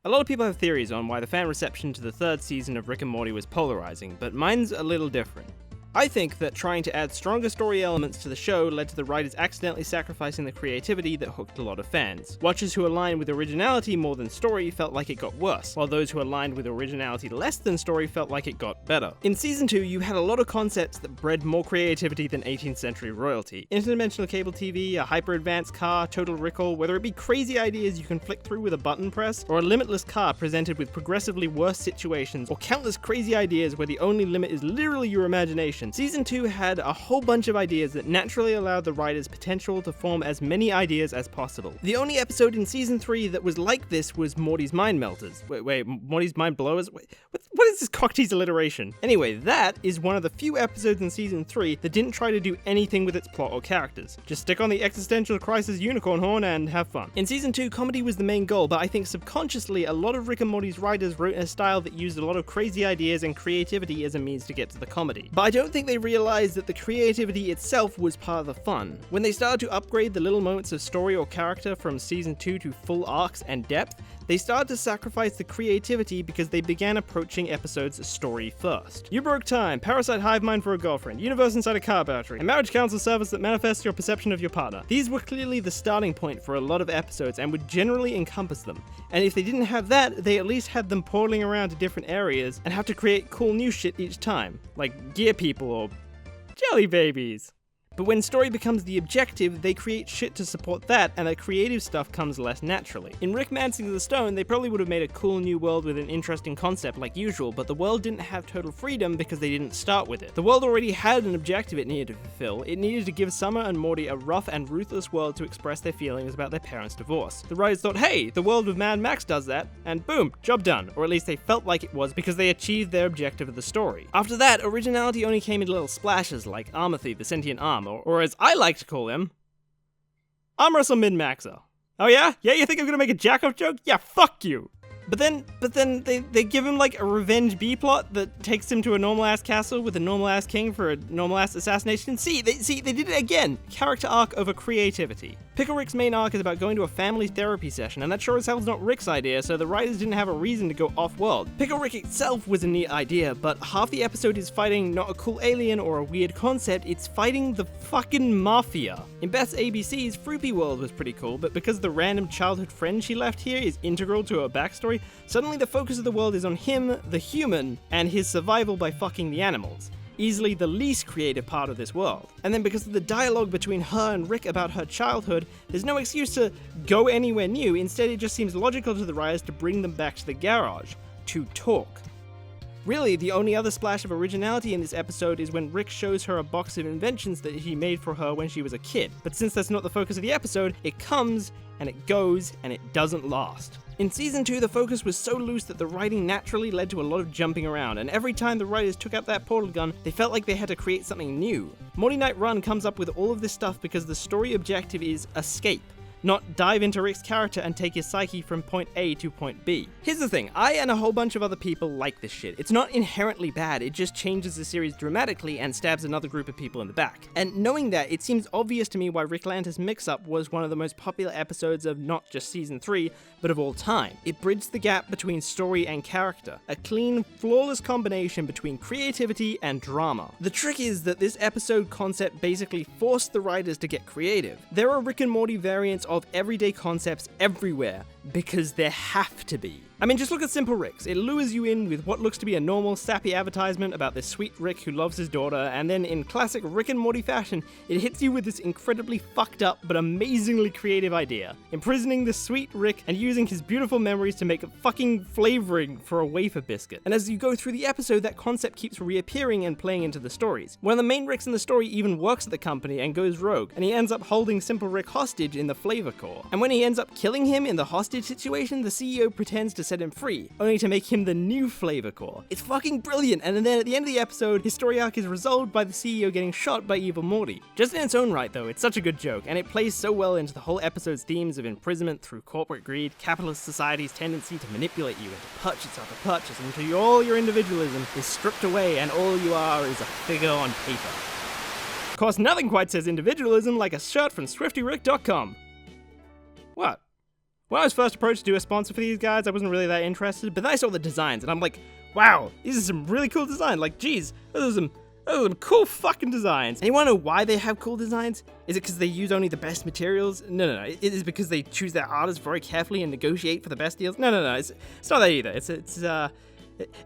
A lot of people have theories on why the fan reception to the third season of Rick and Morty was polarizing, but mine's a little different. I think that trying to add stronger story elements to the show led to the writers accidentally sacrificing the creativity that hooked a lot of fans. Watchers who aligned with originality more than story felt like it got worse, while those who aligned with originality less than story felt like it got better. In Season 2, you had a lot of concepts that bred more creativity than 18th century royalty. Interdimensional cable TV, a hyper-advanced car, total recall, whether it be crazy ideas you can flick through with a button press, or a limitless car presented with progressively worse situations, or countless crazy ideas where the only limit is literally your imagination. Season 2 had a whole bunch of ideas that naturally allowed the writers' potential to form as many ideas as possible. The only episode in Season 3 that was like this was Morty's Mind Melters. Wait, Morty's Mind Blowers? What is this cocktease alliteration? Anyway, that is one of the few episodes in Season 3 that didn't try to do anything with its plot or characters. Just stick on the existential crisis unicorn horn and have fun. In Season 2, comedy was the main goal, but I think subconsciously a lot of Rick and Morty's writers wrote in a style that used a lot of crazy ideas and creativity as a means to get to the comedy. But I don't think they realized that the creativity itself was part of the fun. When they started to upgrade the little moments of story or character from Season 2 to full arcs and depth, they started to sacrifice the creativity because they began approaching episodes story first. You broke time, parasite hive mind for a girlfriend, universe inside a car battery, a marriage counsel service that manifests your perception of your partner. These were clearly the starting point for a lot of episodes and would generally encompass them. And if they didn't have that, they at least had them portaling around to different areas and have to create cool new shit each time, like gear people or jelly babies. But when story becomes the objective, they create shit to support that, and the creative stuff comes less naturally. In Rick Mancing the Stone, they probably would have made a cool new world with an interesting concept like usual, but the world didn't have total freedom because they didn't start with it. The world already had an objective it needed to fulfill. It needed to give Summer and Morty a rough and ruthless world to express their feelings about their parents' divorce. The writers thought, hey, the world of Mad Max does that, and boom, job done. Or at least they felt like it was because they achieved their objective of the story. After that, originality only came in little splashes like Armathy, the sentient arm, or as I like to call him, Arm Wrestle Min-Maxer. Oh yeah? Yeah, you think I'm gonna make a jack-off joke? Yeah, fuck you! But then they give him like a revenge B-plot that takes him to a normal-ass castle with a normal-ass king for a normal-ass assassination. They did it again! Character arc over creativity. Pickle Rick's main arc is about going to a family therapy session, and that sure as hell's not Rick's idea, so the writers didn't have a reason to go off-world. Pickle Rick itself was a neat idea, but half the episode is fighting not a cool alien or a weird concept, it's fighting the fucking mafia. In Beth's ABC's Froopy World was pretty cool, but because the random childhood friend she left here is integral to her backstory, suddenly the focus of the world is on him, the human, and his survival by fucking the animals. Easily the least creative part of this world. And then because of the dialogue between her and Rick about her childhood, there's no excuse to go anywhere new, instead it just seems logical to the writers to bring them back to the garage, to talk. Really, the only other splash of originality in this episode is when Rick shows her a box of inventions that he made for her when she was a kid. But since that's not the focus of the episode, it comes, and it goes, and it doesn't last. In Season 2, the focus was so loose that the writing naturally led to a lot of jumping around, and every time the writers took out that portal gun, they felt like they had to create something new. Morty Night Run comes up with all of this stuff because the story objective is escape, not dive into Rick's character and take his psyche from point A to point B. Here's the thing, I and a whole bunch of other people like this shit. It's not inherently bad, it just changes the series dramatically and stabs another group of people in the back. And knowing that, it seems obvious to me why Rick Lanta's Mix-Up was one of the most popular episodes of not just Season 3, but of all time. It bridged the gap between story and character, a clean, flawless combination between creativity and drama. The trick is that this episode concept basically forced the writers to get creative. There are Rick and Morty variants of everyday concepts everywhere, because there have to be. I mean, just look at Simple Rick's. It lures you in with what looks to be a normal, sappy advertisement about this sweet Rick who loves his daughter, and then in classic Rick and Morty fashion, it hits you with this incredibly fucked up but amazingly creative idea, imprisoning this sweet Rick and using his beautiful memories to make a fucking flavoring for a wafer biscuit. And as you go through the episode, that concept keeps reappearing and playing into the stories. One of the main Ricks in the story even works at the company and goes rogue, and he ends up holding Simple Rick hostage in the Flavor Core. And when he ends up killing him in the hostage situation, the CEO pretends to set him free, only to make him the new Flavor Core. It's fucking brilliant, and then at the end of the episode, his story arc is resolved by the CEO getting shot by evil Morty. Just in its own right though, it's such a good joke, and it plays so well into the whole episode's themes of imprisonment through corporate greed, capitalist society's tendency to manipulate you into purchase after purchase until all your individualism is stripped away and all you are is a figure on paper. Of course, nothing quite says individualism like a shirt from SwiftyRick.com. What? When I was first approached to do a sponsor for these guys, I wasn't really that interested, but then I saw the designs, and I'm like, wow, these are some really cool designs. Like, geez, those are some cool fucking designs. And you wanna know why they have cool designs? Is it because they use only the best materials? No. It is because they choose their artists very carefully and negotiate for the best deals? No. It's not that either.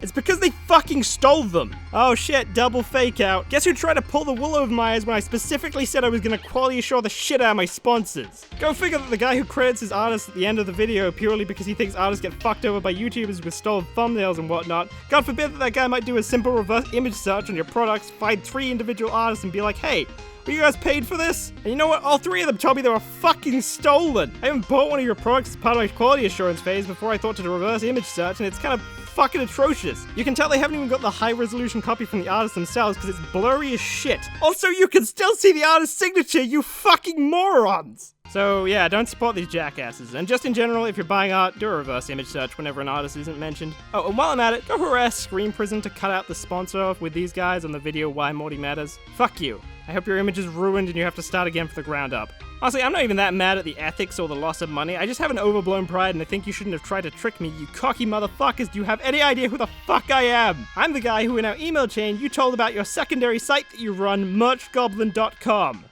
It's because they fucking stole them. Oh shit, double fake out. Guess who tried to pull the wool over my eyes when I specifically said I was gonna quality assure the shit out of my sponsors? Go figure that the guy who credits his artists at the end of the video purely because he thinks artists get fucked over by YouTubers with stolen thumbnails and whatnot. God forbid that guy might do a simple reverse image search on your products, find 3 individual artists and be like, hey, were you guys paid for this? And you know what? All 3 of them told me they were fucking stolen. I even bought one of your products as part of my quality assurance phase before I thought to reverse image search, and it's kind of fucking atrocious. You can tell they haven't even got the high resolution copy from the artists themselves because it's blurry as shit. Also, you can still see the artist's signature, you fucking morons! So yeah, don't support these jackasses. And just in general, if you're buying art, do a reverse image search whenever an artist isn't mentioned. Oh, and while I'm at it, go harass Screen Prison to cut out the sponsor with these guys on the video Why Morty Matters. Fuck you. I hope your image is ruined and you have to start again from the ground up. Honestly, I'm not even that mad at the ethics or the loss of money. I just have an overblown pride and I think you shouldn't have tried to trick me, you cocky motherfuckers. Do you have any idea who the fuck I am? I'm the guy who in our email chain you told about your secondary site that you run, merchgoblin.com.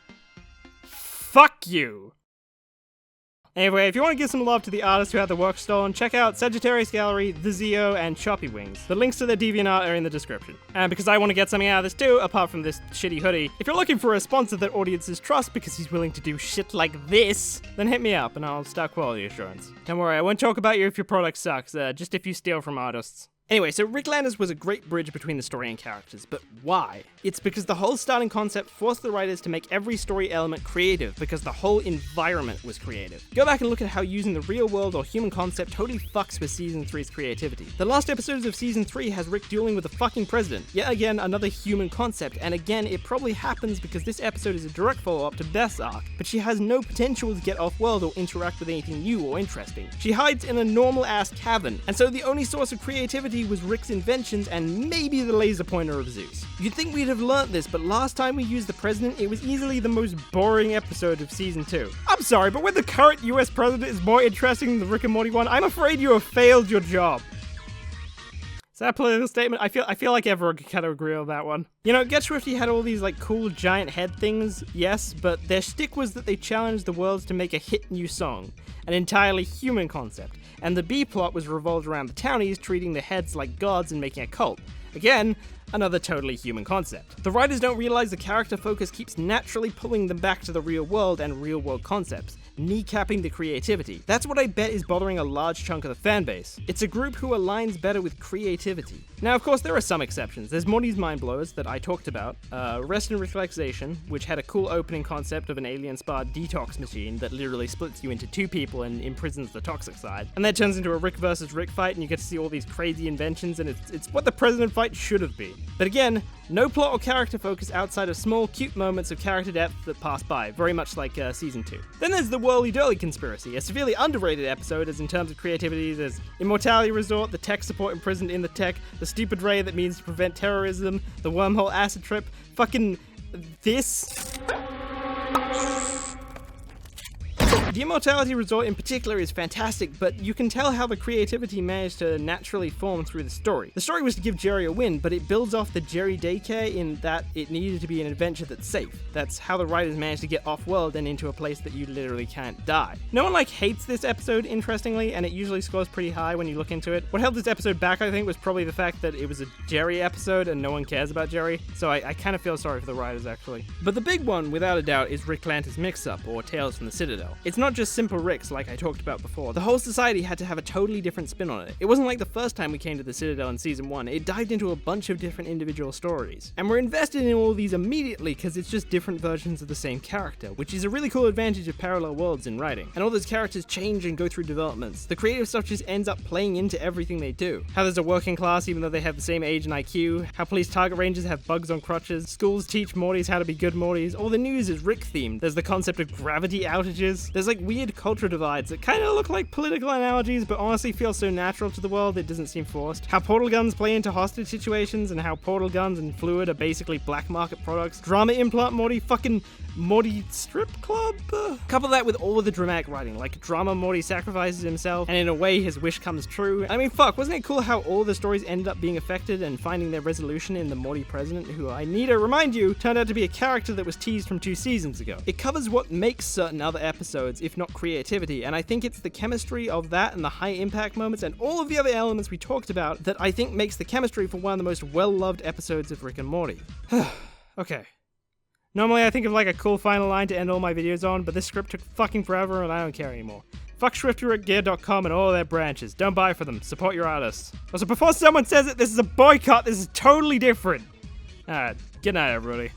Fuck you. Anyway, if you want to give some love to the artists who had the work stolen, check out Sagittarius Gallery, The Zeo, and Choppy Wings. The links to their DeviantArt are in the description. And because I want to get something out of this too, apart from this shitty hoodie, if you're looking for a sponsor that audiences trust because he's willing to do shit like this, then hit me up and I'll start quality assurance. Don't worry, I won't talk about you if your product sucks, just if you steal from artists. Anyway, so Ricklanders was a great bridge between the story and characters, but why? It's because the whole starting concept forced the writers to make every story element creative, because the whole environment was creative. Go back and look at how using the real world or human concept totally fucks with Season 3's creativity. The last episodes of Season 3 has Rick dueling with the fucking president, yet again another human concept, and again it probably happens because this episode is a direct follow-up to Beth's arc, but she has no potential to get off-world or interact with anything new or interesting. She hides in a normal-ass cavern, and so the only source of creativity was Rick's inventions and maybe the laser pointer of Zeus. You'd think we'd have learnt this, but last time we used the president, it was easily the most boring episode of Season 2. I'm sorry, but when the current US president is more interesting than the Rick and Morty one, I'm afraid you have failed your job. Is that a political statement? I feel like everyone could kind of agree on that one. You know, Get Swifty had all these like cool giant head things, yes, but their shtick was that they challenged the worlds to make a hit new song, an entirely human concept, and the B-plot was revolved around the townies treating the heads like gods and making a cult. Again, another totally human concept. The writers don't realize the character focus keeps naturally pulling them back to the real world and real world concepts, kneecapping the creativity. That's what I bet is bothering a large chunk of the fanbase. It's a group who aligns better with creativity. Now, of course, there are some exceptions. There's Morty's Mind Blowers that I talked about, Rest and Relaxation, which had a cool opening concept of an alien-sparred detox machine that literally splits you into 2 people and imprisons the toxic side. And that turns into a Rick versus Rick fight, and you get to see all these crazy inventions, and it's what the President fight should have been. But again, no plot or character focus outside of small, cute moments of character depth that pass by, very much like Season 2. Then there's the Whirly Dirly Conspiracy, a severely underrated episode as in terms of creativity. There's Immortality Resort, the tech support imprisoned in the tech, the stupid ray that means to prevent terrorism, the wormhole acid trip, fucking this. The Immortality Resort in particular is fantastic, but you can tell how the creativity managed to naturally form through the story. The story was to give Jerry a win, but it builds off the Jerry daycare in that it needed to be an adventure that's safe. That's how the writers managed to get off-world and into a place that you literally can't die. No one hates this episode, interestingly, and it usually scores pretty high when you look into it. What held this episode back, I think, was probably the fact that it was a Jerry episode and no one cares about Jerry, so I kind of feel sorry for the writers, actually. But the big one, without a doubt, is Rick Lanter's Mix-Up, or Tales from the Citadel. It's not just simple Ricks like I talked about before. The whole society had to have a totally different spin on it. It wasn't like the first time we came to the Citadel in Season 1. It dived into a bunch of different individual stories. And we're invested in all these immediately because it's just different versions of the same character, which is a really cool advantage of parallel worlds in writing. And all those characters change and go through developments. The creative stuff just ends up playing into everything they do. How there's a working class even though they have the same age and IQ. How police target rangers have bugs on crutches. Schools teach Mortys how to be good Mortys. All the news is Rick themed. There's the concept of gravity outages. There's weird cultural divides that kind of look like political analogies but honestly feel so natural to the world it doesn't seem forced. How portal guns play into hostage situations and how portal guns and fluid are basically black market products. Drama implant Morty fucking Morty strip club? Couple that with all of the dramatic writing, like drama Morty sacrifices himself, and in a way his wish comes true. I mean, fuck, wasn't it cool how all the stories ended up being affected and finding their resolution in the Morty president, who I need to remind you, turned out to be a character that was teased from 2 seasons ago. It covers what makes certain other episodes, if not creativity, and I think it's the chemistry of that and the high impact moments and all of the other elements we talked about that I think makes the chemistry for one of the most well-loved episodes of Rick and Morty. Okay. Normally I think of like a cool final line to end all my videos on, but this script took fucking forever and I don't care anymore. Fuck ShriftyRickGear.com and all their branches. Don't buy for them. Support your artists. Also, before someone says it, this is a boycott. This is totally different. Alright, good night everybody.